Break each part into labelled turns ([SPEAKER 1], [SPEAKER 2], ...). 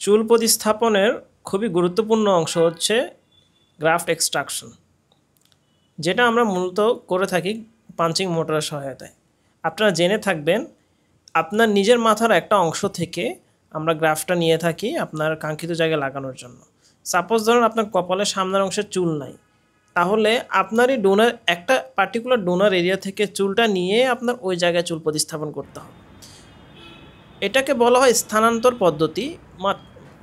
[SPEAKER 1] চুল প্রতিস্থাপনের খুবই গুরুত্বপূর্ণ অংশ হচ্ছে গ্রাফট এক্সট্রাকশন, যেটা আমরা মূলত করে থাকি পাঞ্চিং মোটরের সহায়তায়। আপনারা জেনে থাকবেন আপনার নিজের মাথার একটা অংশ থেকে আমরা গ্রাফটটা নিয়ে থাকি আপনার কাঙ্ক্ষিত জায়গায় লাগানোর জন্য। সাপোজ ধরুন আপনার কপালের সামনের অংশে চুল নাই, তাহলে আপনার এই ডোনার একটা পার্টিকুলার ডোনার এরিয়া থেকে চুলটা নিয়ে আপনার ওই জায়গায় চুল প্রতিস্থাপন করতে হবে। এটাকে বলা হয় স্থানান্তর পদ্ধতি।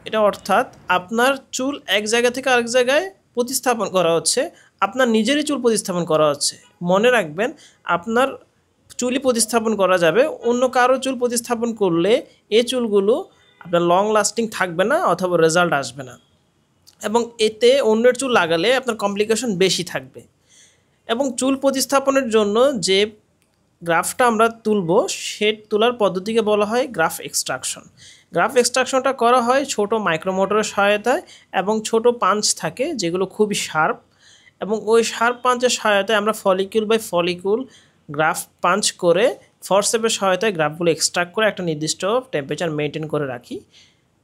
[SPEAKER 1] এটা অর্থাৎ আপনার চুল এক জায়গা থেকে আরেক জায়গায় প্রতিস্থাপন করা হচ্ছে, আপনার নিজেরই চুল প্রতিস্থাপন করা হচ্ছে। মনে রাখবেন, আপনার চুলই প্রতিস্থাপন করা যাবে, অন্য কারো চুল প্রতিস্থাপন করলে এই চুলগুলো আপনার লং লাস্টিং থাকবে না অথবা রেজাল্ট আসবে না, এবং এতে অন্যের চুল লাগালে আপনার কমপ্লিকেশন বেশি থাকবে। এবং চুল প্রতিস্থাপনের জন্য যে গ্রাফটা আমরা তুলব, সে তোলার পদ্ধতিকে বলা হয় গ্রাফ এক্সট্রাকশন। গ্রাফ এক্সট্রাকশনটা করা হয় ছোট মাইক্রোমোটরের সহায়তায়, এবং ছোট পাঞ্চ থাকে যেগুলো খুবই শার্প, এবং ওই শার্প পাঞ্চের সহায়তায় আমরা follicle by follicle graft punch করে ফরসেপের সহায়তায় গ্রাফগুলো এক্সট্রাক্ট করে একটা নির্দিষ্ট টেম্পারেচার মেনটেন করে রাখি,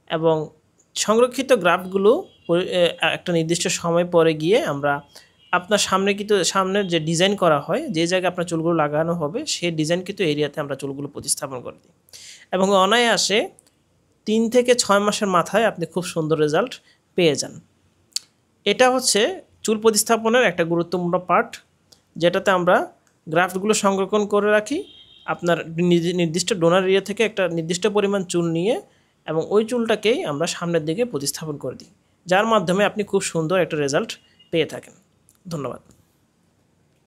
[SPEAKER 1] এবং সংরক্ষিত গ্রাফগুলো একটা নির্দিষ্ট সময় পরে গিয়ে আমরা আপনার সামনের যে ডিজাইন করা হয়, যে জায়গায় আপনার চুলগুলো লাগানো হবে সেই ডিজাইনকৃত এরিয়াতে আমরা চুলগুলো প্রতিস্থাপন করে দিই, এবং অনায়াসে 3 থেকে 6 মাসের মাথায় আপনি খুব সুন্দর রেজাল্ট পেয়ে যান। এটা হচ্ছে চুল প্রতিস্থাপনের একটা গুরুত্বপূর্ণ পার্ট, যেটাতে আমরা গ্রাফটগুলো সংরক্ষণ করে রাখি আপনার নির্দিষ্ট ডোনার এরিয়া থেকে একটা নির্দিষ্ট পরিমাণ চুল নিয়ে, এবং ওই চুলটাকেই আমরা সামনের দিকে প্রতিস্থাপন করে দিই, যার মাধ্যমে আপনি খুব সুন্দর একটা রেজাল্ট পেয়ে থাকেন। ধন্যবাদ।